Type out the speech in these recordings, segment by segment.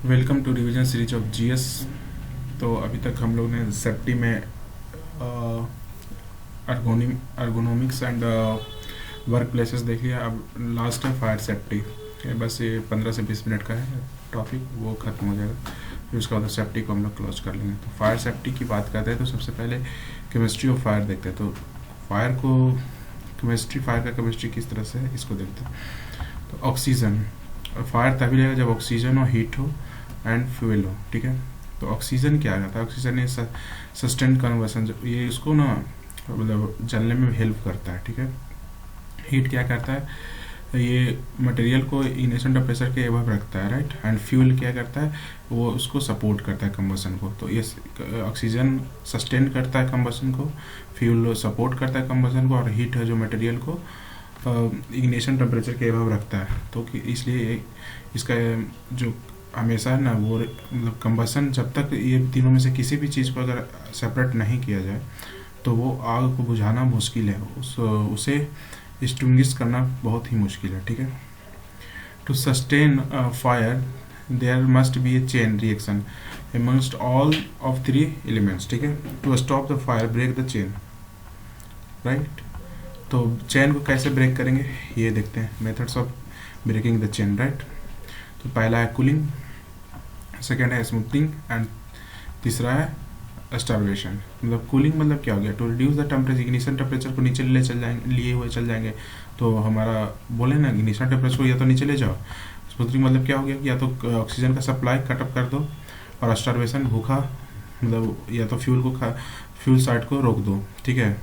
Welcome to revision series of GS. तो अभी तक हम लोग ने सेफ्टी में अर्गोनॉमिक्स एंड वर्क प्लेसेस देख लिया। अब लास्ट है फायर सेफ्टी। बस ये 15 से 20 मिनट का है टॉपिक, वो ख़त्म हो जाएगा। फिर उसके बाद सेफ्टी को हम लोग क्लोज कर लेंगे। तो फायर सेफ्टी की बात करते हैं तो सबसे पहले केमिस्ट्री ऑफ फायर देखते हैं। तो फायर को फायर का केमिस्ट्री किस तरह से है इसको देखते हैं। तो ऑक्सीजन, फायर तभी लगेगा जब ऑक्सीजन हो, हीट हो एंड फ्यूल हो। ठीक है, तो ऑक्सीजन क्या रहता है? ऑक्सीजन ये सस्टेंड कन्वर्सन, ये इसको ना मतलब जलने में हेल्प करता है। ठीक है, हीट क्या करता है? ये मटेरियल को इग्निशन टेम्परेचर के एबव रखता है, राइट। एंड फ्यूल क्या करता है? वो उसको सपोर्ट करता है कंबसन को। तो ये ऑक्सीजन सस्टेन करता है कंबसन को, फ्यूल सपोर्ट करता है कंबसन को, और हीट है जो मटेरियल को इग्निशन टेम्परेचर के एबव रखता है। तो इसलिए इसका जो हमेशा है ना, वो मतलब कंबसन, जब तक ये तीनों में से किसी भी चीज़ को अगर सेपरेट नहीं किया जाए तो वो आग को बुझाना मुश्किल है, उसे एक्सटिंग्विश करना बहुत ही मुश्किल है। ठीक है, to sustain fire there must be a chain reaction amongst all of three elements. ठीक है, to stop the fire break the chain, right. तो चेन को कैसे ब्रेक करेंगे ये देखते हैं, methods of breaking the chain, right. तो पहला है कूलिंग, सेकेंड है स्मूथिंग एंड तीसरा है स्टार्वेशन। मतलब कूलिंग मतलब क्या हो गया? To reduce the temperature, ignition temperature को नीचे लिए हुए चल जाएंगे। तो हमारा बोले ना, इग्निशन टेम्परेचर को या तो नीचे ले जाओ। स्मूथिंग मतलब क्या हो गया? या तो ऑक्सीजन का सप्लाई कटअप कर दो। और स्टार्वेशन भूखा, मतलब या तो फ्यूल साइड को रोक दो, ठीक है,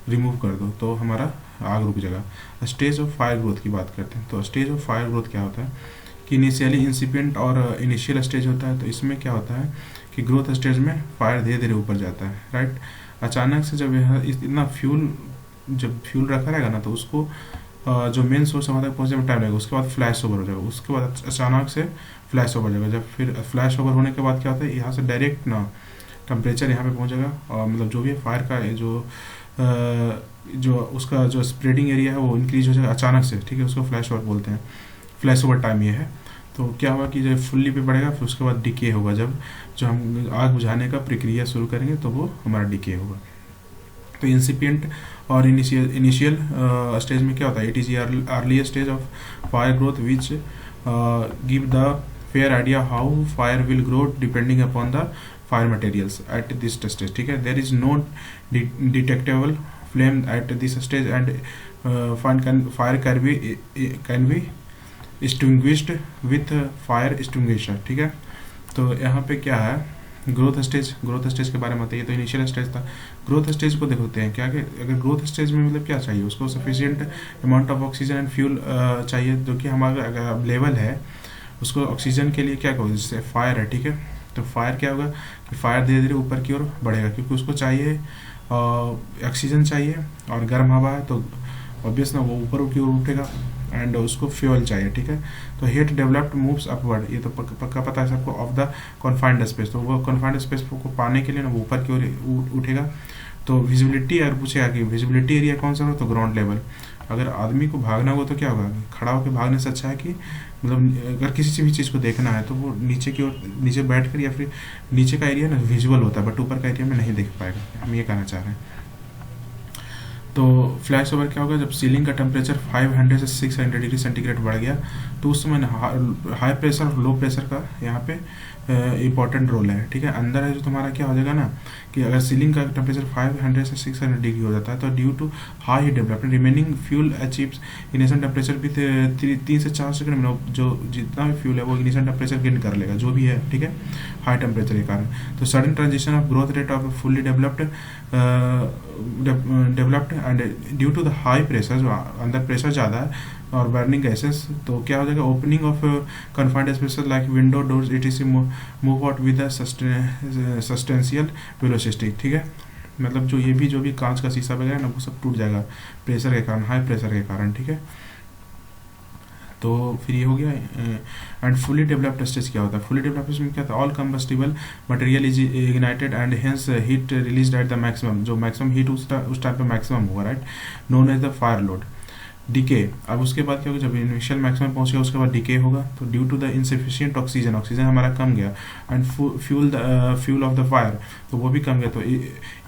रिमूव कर दो, तो हमारा आग रुक जाएगा। स्टेज ऑफ फायर ग्रोथ की बात करते हैं। तो स्टेज ऑफ फायर ग्रोथ क्या होता है कि इनिशियली इंसिपिएंट और इनिशियल स्टेज होता है। तो इसमें क्या होता है कि ग्रोथ स्टेज में फायर धीरे धीरे ऊपर जाता है, राइट। अचानक से जब यह इतना फ्यूल रखा रहेगा ना, तो उसको जो मेन सोर्स वहाँ तक पहुँचने में टाइम लगेगा। उसके बाद फ्लैश ओवर हो जाएगा, उसके बाद अचानक से फ्लैश ओवर जाएगा। जब फिर फ्लैश ओवर होने के बाद क्या होता है, यहाँ से डायरेक्ट ना टेम्परेचर यहाँ पे पहुँचेगा, और मतलब जो भी फायर का जो उसका जो स्प्रेडिंग एरिया है वो इंक्रीज हो जाएगा अचानक से। ठीक है, उसको फ्लैश ओवर बोलते हैं। फ्लैश ओवर टाइम ये है। तो क्या होगा कि जब फुल्ली पे बढ़ेगा, फिर उसके बाद डिके होगा। जब जो हम आग बुझाने का प्रक्रिया शुरू करेंगे तो वो हमारा डिके होगा। तो इंसिपिएंट और इनिशियल स्टेज में क्या होता है? It is early stage of fire growth which give the fair idea how fire will grow depending upon the fire materials at this stage. ठीक है, there is no detectable flame at this stage and fire can be extinguished with fire extinguisher. ठीक है, तो यहाँ पे क्या है, growth stage के बारे में बताइए। तो इनिशियल स्टेज था। ग्रोथ स्टेज को देखते हैं क्या कि अगर ग्रोथ स्टेज में मतलब क्या चाहिए, उसको sufficient amount of oxygen and fuel चाहिए, जो कि हमारा अगर अवेलेबल है। उसको ऑक्सीजन के लिए क्या कहो, जैसे फायर है, ठीक है, तो फायर क्या होगा कि फायर धीरे धीरे ऊपर की ओर बढ़ेगा, क्योंकि उसको चाहिए ऑक्सीजन चाहिए, और गर्म हवा है तो ऑब्वियस ना वो ऊपर की ओर उठेगा, एंड उसको फ्यूल चाहिए। ठीक है, तो हीट डेवलप्ड मूव्स अपवर्ड, ये तो पक्का पता है सबको, ऑफ द कॉन्फाइंड स्पेस। तो वो कॉन्फाइंड स्पेस को पाने के लिए ना वो ऊपर की ओर उठेगा। तो विजिबिलिटी अगर पूछेगा कि विजिबिलिटी एरिया कौन सा हो, तो ग्राउंड लेवल। अगर आदमी को भागना हो तो क्या होगा, खड़ा होकर भागने से अच्छा है कि मतलब अगर किसी भी चीज़ को देखना है तो वो नीचे की ओर, नीचे बैठ कर, या फिर नीचे का एरिया ना विजुअल होता है, बट ऊपर का एरिया में नहीं देख पाएगा। हम ये कहना चाह रहे हैं। तो फ्लैश ओवर क्या होगा, जब सीलिंग का टेम्परेचर 500 से 600 डिग्री सेंटीग्रेड बढ़ गया, तो उस समय हाई प्रेशर और लो प्रेशर का यहाँ पे इंपॉर्टेंट रोल है। ठीक है, अंदर है जो तुम्हारा क्या हो जाएगा ना कि अगर सीलिंग का टेम्परेचर 500 से 600 डिग्री हो जाता है, तो due to high heat development remaining fuel achieves ignition temperature भी 3 से 4 सेकंड में जो जितना भी फ्यूल है वो इग्निशन टेम्परेचर गेन कर लेगा, जो भी है। ठीक है, हाई टेम्परेचर के कारण। तो sudden transition of growth rate of fully developed and due to the high pressure, जो अंदर प्रेशर ज़्यादा है और बर्निंग गैसेस, तो क्या हो जाएगा, opening of confined spaces like window, doors etc move out with substantial velocity. ठीक है, मतलब जो भी कांच का शीशा वगैरह ना वो सब टूट जाएगा प्रेशर के कारण, हाई प्रेशर के कारण। ठीक है, तो फिर ये हो गया। एंड फुली डेवलप्ड स्टेज क्या होता है? फुली डेवलप्ड स्टेज में क्या था, all combustible material is ignited and hence heat released at the maximum, जो मैक्सिमम हीट उस टाइम पे मैक्सिमम होगा, right, known as the fire load. Decay. अब उसके बाद क्या होगा, जब इनिशियल मैक्सिमम पहुंच गया उसके बाद डिके होगा, तो due to the insufficient oxygen, oxygen हमारा कम गया, and fuel of the fire, तो वो भी कम गया, तो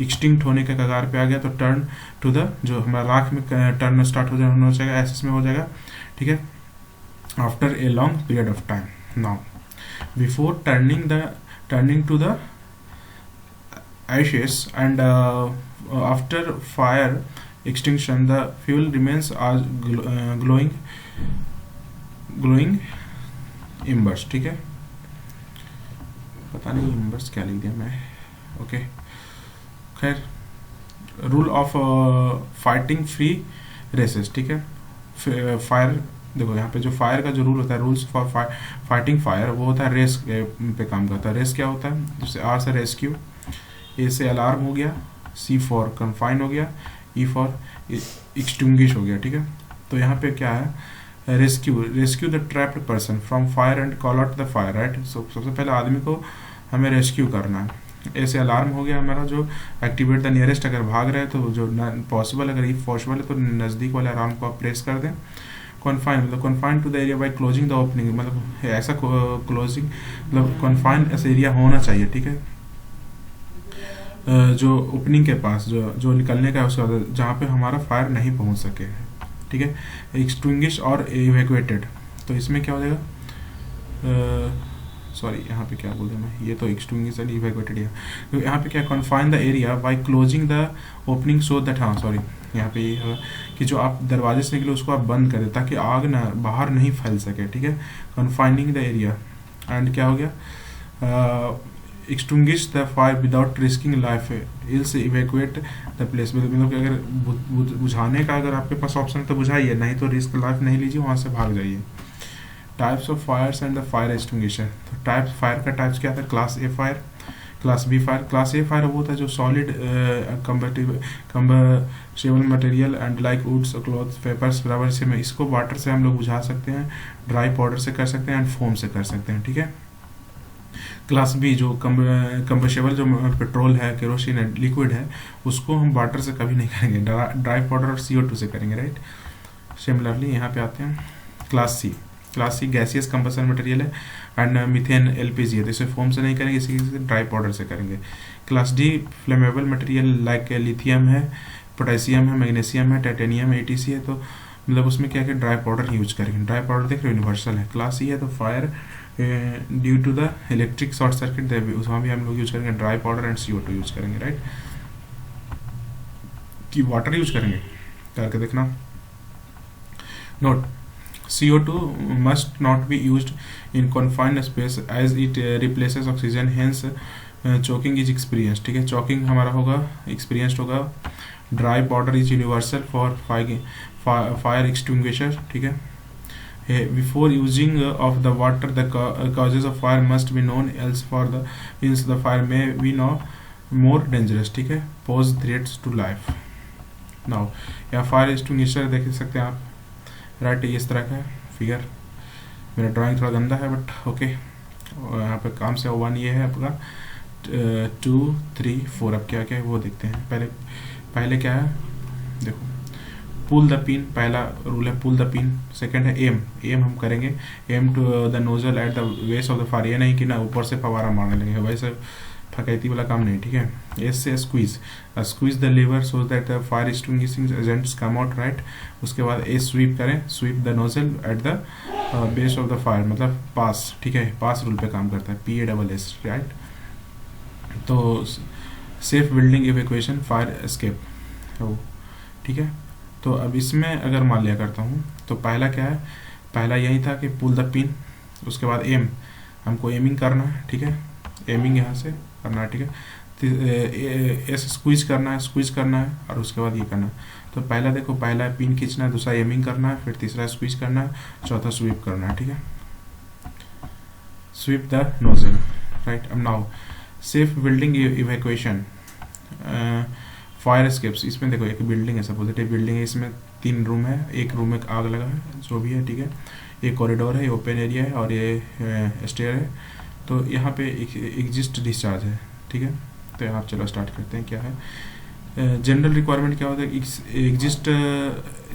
एक्सटिंक्ट होने के कगार पे आ गया, तो टर्न टू द, जो हमारा राख में टर्न स्टार्ट हो जाएगा, एसिस में हो जाएगा, ठीक है, after a long period of time. Now before turning to the ashes and after fire extinction the fuel remains as glowing embers, ठीक है, पता नहीं embers क्या लिख दिया मैं, ओके। खैर, rule of fighting free races, ठीक है। फायर, देखो यहाँ पे जो फायर का जो रूल होता है, रूल्स फॉर फाइटिंग फायर, वो होता है रेस पे काम करता है। रेस क्या होता है, जैसे आर से रेस्क्यू, ए से अलार्म हो गया, सी फॉर कन्फाइन हो गया, ई फॉर एक्सटिंग्विश हो गया, ठीक है। तो यहाँ पे क्या है, rescue the trapped person from fire and call out the fire, right. सबसे पहले आदमी को हमें रेस्क्यू करना है। ए से अलार्म हो गया हमारा, जो एक्टिवेट द नियरेस्ट, अगर भाग रहे हैं तो जो पॉसिबल, अगर इफ पॉसिबल है तो नज़दीक वाले अलार्म को आप प्रेस कर दें। कॉन्फाइन, मतलब confine to the area by closing the opening, मतलब ऐसा क्लोजिंग, मतलब कॉन्फाइन ऐसा एरिया होना चाहिए, ठीक है, जो ओपनिंग के पास, जो निकलने का है उसका, जहाँ पे हमारा फायर नहीं पहुँच सके, ठीक है। एक्सटिंग्विश और इवैक्यूएटेड, तो इसमें क्या हो जाएगा, सॉरी यहाँ पे क्या बोल रहा मैं, ये तो एक्सटिंग्विश एंड इवैक्यूएटेड है, तो यहाँ पे क्या, confine the area by closing the opening so that, हाँ सॉरी, यहाँ पे ये है कि जो आप दरवाजे से निकले उसको आप बंद कर दें ताकि आग ना बाहर नहीं फैल सके, ठीक है। कॉन्फाइनिंग द एरिया, एंड क्या हो गया, extinguish the fire without risking life, else evacuate the place, मतलब कि अगर बुझाने का अगर आपके पास ऑप्शन है तो बुझाइए, नहीं तो रिस्क लाइफ नहीं लीजिए, वहाँ से भाग जाइए। Types of fires and the fire extinguisher, तो टाइप्स, फायर का टाइप्स क्या था, class A fire, class B fire. Class A fire वो होता है जो solid combustible material and like woods, cloth, papers, rubber से, में इसको वाटर से हम लोग बुझा सकते हैं, ड्राई पाउडर से कर सकते हैं, एंड फोम से कर सकते हैं, ठीक है। क्लास बी जो कम्बस्टेबल, जो पेट्रोल है, केरोसिन है, लिक्विड है, उसको हम वाटर से कभी नहीं करेंगे, ड्राई पाउडर और CO2 से करेंगे, राइट। सिमिलरली यहाँ पे आते हैं class C. Class C gaseous combustion material है एंड मीथेन LPG है, तो इसे फोम से नहीं करेंगे, इसी ड्राई पाउडर से करेंगे। Class D flammable material like lithium है, पोटेशियम है, मैग्नीशियम है, टाइटेनियम, ATC है, तो मतलब उसमें क्या क्या ड्राई पाउडर यूज करेंगे। ड्राई पाउडर देख रहे हो यूनिवर्सल है। क्लास सी है तो fire due to the electric short circuit, उसमें भी हम लोग यूज करेंगे dry powder and CO2 use करेंगे, राइट। कि वाटर यूज करेंगे, करके देखना। Note, CO2 must not be used in confined space as it replaces oxygen, hence choking is experienced, ठीक है। choking हमारा होगा, experienced होगा। dry powder is universal for fire extinguisher, ठीक है। Before using of the water, the causes of fire must be known, else the fire may be no more dangerous, ठीक है। pose threats to life। now या fire extinguisher देख सकते हैं आप, right. ये इस तरह का फिगर, मेरा ड्राइंग थोड़ा गंदा है बट ओके। यहाँ पे काम से 1 ये है आपका, 2 3 4, अब क्या क्या है वो देखते हैं। पहले क्या है, देखो, पुल द पिन, पहला रूल है पुल द पिन। सेकंड है एम हम करेंगे, aim to the nozzle at the base of the fire, ये नहीं कि ना ऊपर से फवारा मारने लगे, वैसे फकैती वाला काम नहीं, ठीक है। एस से squeeze the lever so that the fire extinguishing agents come out, right. उसके बाद ए स्वीप करें, sweep the nozzle at the base of the fire, मतलब पास, ठीक है। पास रूल पे काम करता है, PASS, राइट। तो safe building evacuation, fire escape, ठीक है। तो अब इसमें अगर मान लिया करता हूँ तो पहला क्या है, पहला यही था कि पुल द पिन, उसके बाद एम, हमको एमिंग करना है, ठीक है। एमिंग यहाँ से करना है, ठीक है। ऐसे स्क्वीज करना है और उसके बाद ये करना है। तो पहला देखो, पहला पिन खींचना है, दूसरा एमिंग करना है, फिर तीसरा स्क्वीज करना है, चौथा स्वीप करना है, ठीक है। Sweep the nozzle, right. अब now safe building evacuation, fire escapes. इसमें देखो एक बिल्डिंग है, सपोजिटिव बिल्डिंग है, इसमें 3 रूम है, एक रूम में आग लगा है, जो भी है, ठीक है। एक कॉरिडोर है, ये ओपन एरिया है, और ये स्टेयर है। तो यहाँ पे एग्जिस्ट डिस्चार्ज है, ठीक है। तो यहाँ चलो स्टार्ट करते हैं, क्या है जनरल रिक्वायरमेंट क्या होता है, एग्जिस्ट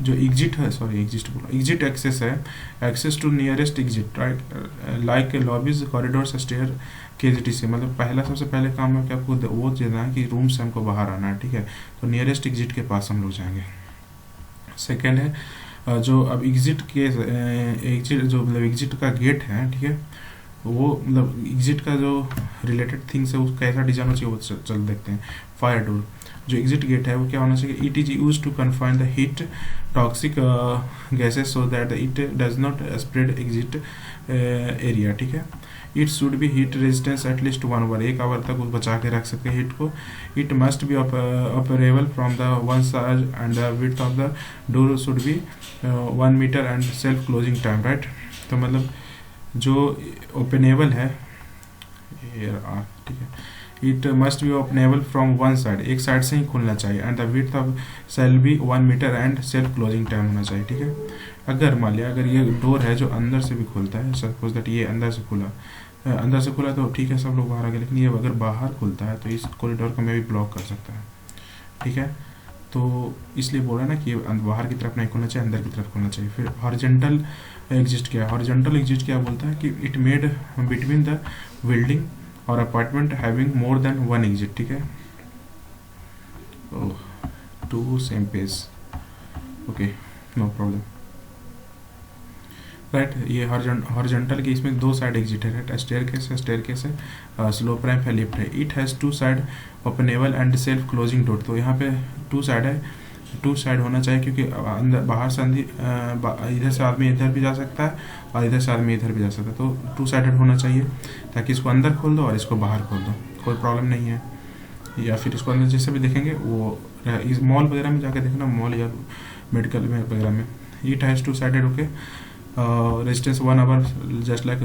जो एग्जिट है, सॉरी एग्जिट एक्सेस है, access to nearest exit, right, like lobbies, corridors, stair, KGTC। मतलब पहला सबसे पहले काम है कि आपको वो देना है कि रूम से हमको बाहर आना है, ठीक है, तो नियरेस्ट एग्जिट के पास हम लोग जाएंगे। सेकेंड है जो अब एग्जिट के एग्जिट जो मतलब एग्जिट का गेट है, ठीक है, वो मतलब एग्जिट का जो रिलेटेड थिंग्स है उसका कैसा डिजाइन होना चाहिए वो चल देखते हैं। फायर डोर, जो एग्जिट गेट है वो क्या होना चाहिए, it is use to confine the heat toxic gases so that it does not spread exit area, ठीक है। It should be heat resistance at least 1 hour, 1 hour तक वो बचा के रख सकते हैं हीट को। It must be operable from the one side and the width of the door should be 1 metre and self closing time, right. तो मतलब जो ओपनेबल है, ठीक है, it must be openable from one side, एक side से ही खुलना चाहिए, and the width of shall be 1 metre and self closing time होना चाहिए, ठीक है। अगर मान लिया अगर ये डोर है जो अंदर से भी खुलता है, सपोज दैट ये अंदर से खुला तो ठीक है, सब लोग बाहर आ गए, लेकिन ये अगर बाहर खुलता है तो इस कॉरिडोर को मैं भी ब्लॉक कर सकता है, ठीक है। तो इसलिए बोला ना कि बाहर की तरफ नहीं खुलना चाहिए, अंदर की तरफ खुलना चाहिए। फिर हॉरिजॉन्टल एग्जिस्ट क्या है, हॉरिजॉन्टल एग्जिस्ट क्या बोलता है कि it made between the building और apartment having more than 1 exit, ठीक है। To same page, okay, no problem, right. ये हॉरिजॉन्टल के इसमें 2 साइड एग्जिट है, राइट, स्टेयरकेस है, स्लोप रैंप है, लिफ्ट है। It has 2 side openable and self closing door, तो यहाँ पे 2 साइड है, 2 साइड होना चाहिए क्योंकि अंदर बाहर से इधर से आदमी इधर भी जा सकता है और इधर से आदमी इधर भी जा सकता है, तो 2 साइडेड होना चाहिए ताकि इसको अंदर खोल दो और इसको बाहर खोल दो, कोई प्रॉब्लम नहीं है। या फिर इसको अंदर जैसे भी देखेंगे वो इस मॉल वगैरह में जाकर देखना, मॉल या मेडिकल में वगैरह में। It has 2 sided, okay, resistance 1 hour, just like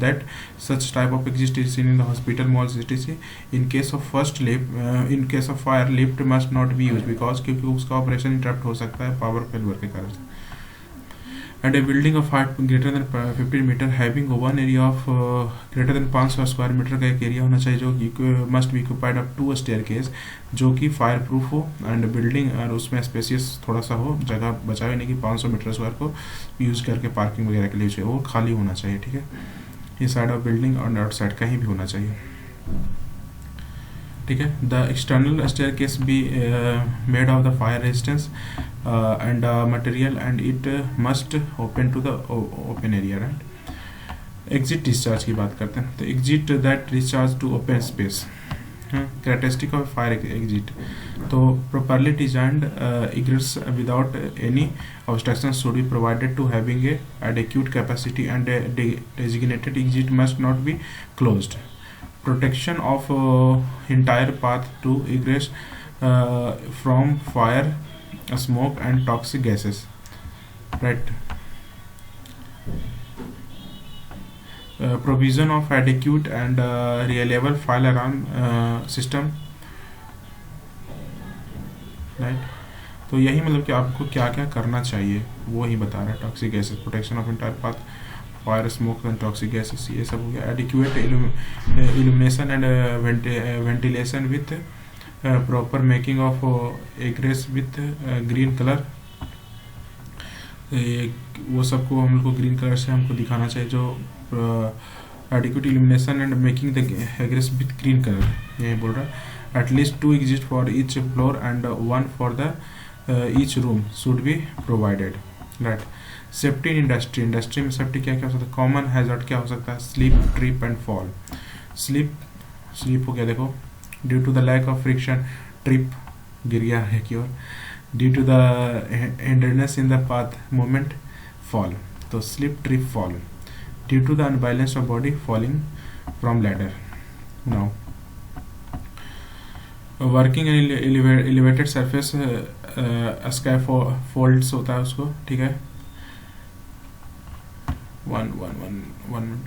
that such type of exist is seen in the hospital, malls, etc. In case of in case of fire, lift must not be used because क्योंकि उसका operation interrupt हो सकता है power failure के कारण से। And a building of height greater than 15 meter having one area of greater than 500 square metre का एक एरिया होना चाहिए जो must be occupied up to staircase, जो कि फायर प्रूफ हो एंड बिल्डिंग और उसमें स्पेसियस थोड़ा सा हो, जगह बचावे नहीं कि 500 मीटर स्क्वायर को यूज करके पार्किंग वगैरह के लिए चाहिए, वो खाली होना चाहिए, ठीक है। ये साइड ऑफ बिल्डिंग और आउटसाइड कहीं भी होना चाहिए, ठीक है। The external staircase be made of the fire resistance and material and it must open to the open area, right। exit discharge की बात करते हैं, तो exit that discharge to open space, characteristic of fire exit, तो properly designed egress without any obstruction should be provided to having a adequate capacity and a designated exit must not be closed, protection of entire path to egress from fire, smoke and toxic gases, right। Provision of adequate and reliable fire alarm system, right। तो यही मतलब कि आपको क्या क्या करना चाहिए वो ही बता रहा है। Toxic gases, protection of entire path, fire, smoke and toxic gases, ये सब हो गया। Adequate illumination and ventilation with proper making of एग्रेस with green colour, वो सबको हम लोग को ग्रीन कलर से हमको दिखाना चाहिए। जो adequate illumination and making the एग्रेस with green colour, ये बोल रहा है। At least 2 exit for each floor and 1 for the each room should be provided, right. Safety in industry, industry में सेफ्टी क्या क्या हो सकता है। कॉमन हैजर्ड क्या हो सकता है, slip, trip and fall. Slip हो गया, देखो, due to the lack of friction, trip, गिर गया है की ओर, due to the hindrance in the path movement, fall. तो slip, trip, fall, due to the unbalance of body, falling from ladder. Now working elevated surface, scaffolds होता है उसको, ठीक है। वन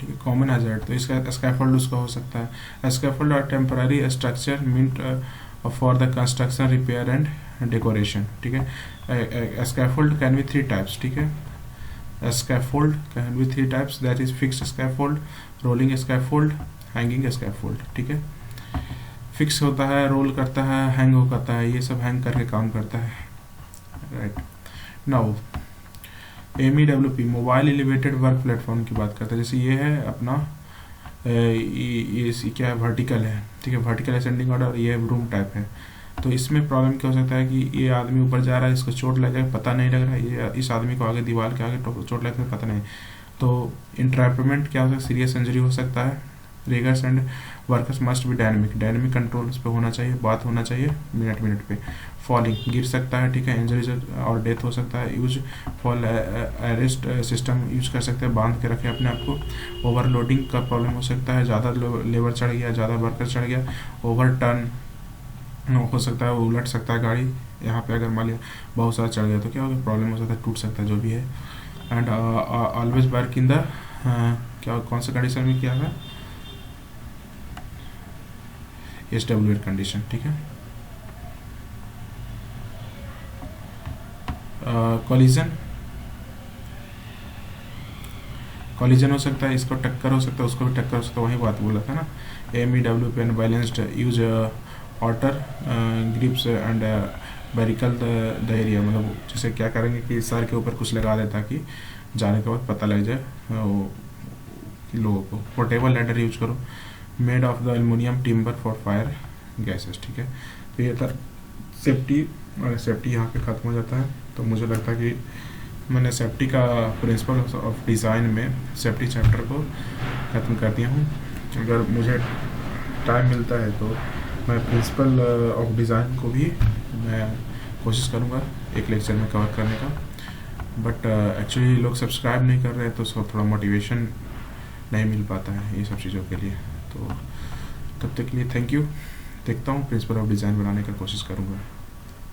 ठीक है। कॉमन हैजर्ड, तो इसका स्कैफोल्ड उसका हो सकता है। स्कैफोल्ड और temporary structure meant for the construction, repair and decoration, ठीक है। स्कैफोल्ड कैन बी 3 टाइप्स, ठीक है। scaffold can be 3 types, that is fixed scaffold, rolling scaffold, hanging scaffold, ठीक है। फिक्स होता है, रोल करता है, हैंग हो करता है, ये सब हैंग करके काम करता है, right. Now MEWP mobile elevated work platform की बात करते हैं। जैसे ये है अपना ये क्या है, वर्टिकल है, ठीक है, वर्टिकल असेंडिंग ऑर्डर, ये रूम टाइप है। तो इसमें प्रॉब्लम क्या हो सकता है कि ये आदमी ऊपर जा रहा है, इसको चोट लग जाए, पता नहीं लग रहा है, ये इस आदमी को आगे दीवार के आगे चोट लगता है, पता नहीं। तो इंट्रैपमेंट क्या हो सकता है, सीरियस इंजरी हो सकता है। Riggers and workers must be dynamic control इस पे होना चाहिए, बात होना चाहिए मिनट पे। फॉलिंग, गिर सकता है, ठीक है, इंजरीज और डेथ हो सकता है। Use fall arrest system use कर सकते हैं, बांध के रखें अपने आप को। ओवरलोडिंग का प्रॉब्लम हो सकता है, ज़्यादा लेबर चढ़ गया, ज़्यादा वर्कर चढ़ गया, ओवर टर्न हो सकता है, वो उलट सकता है गाड़ी। यहाँ पे अगर मान लिया बहुत सारा चढ़ गया तो क्या होगा, प्रॉब्लम हो सकता है, टूट सकता है, जो भी है। And always work in the क्या कौन सा कंडीशन में किया है, SWR कंडीशन, ठीक है। कॉलिजन हो सकता है, इसको टक्कर हो सकता है, उसको भी टक्कर हो सकता है, वही बात बोला था ना। MEWP and balanced use outer grips and barricade the area, मतलब जैसे क्या करेंगे कि सर के ऊपर कुछ लगा दे ताकि जाने के बाद पता लग जाए लोगों को। पोर्टेबल लैडर यूज करो, made of the aluminium timber for fire gases, ठीक है। तो ये था सेफ्टी, और सेफ्टी यहाँ पे ख़त्म हो जाता है। तो मुझे लगता है कि मैंने सेफ्टी का प्रिंसिपल ऑफ डिज़ाइन में सेफ्टी चैप्टर को ख़त्म कर दिया हूँ। अगर मुझे टाइम मिलता है तो मैं प्रिंसिपल ऑफ डिज़ाइन को भी मैं कोशिश करूँगा एक लेक्चर में कवर करने का। बट एक्चुअली लोग सब्सक्राइब नहीं कर रहे हैं, तो उसको थोड़ा मोटिवेशन नहीं मिल पाता है ये सब चीज़ों के लिए। तो तब तक के लिए थैंक यू। देखता हूँ, प्रिंसिपल ऑफ डिज़ाइन बनाने का कोशिश करूँगा।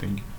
Thank you.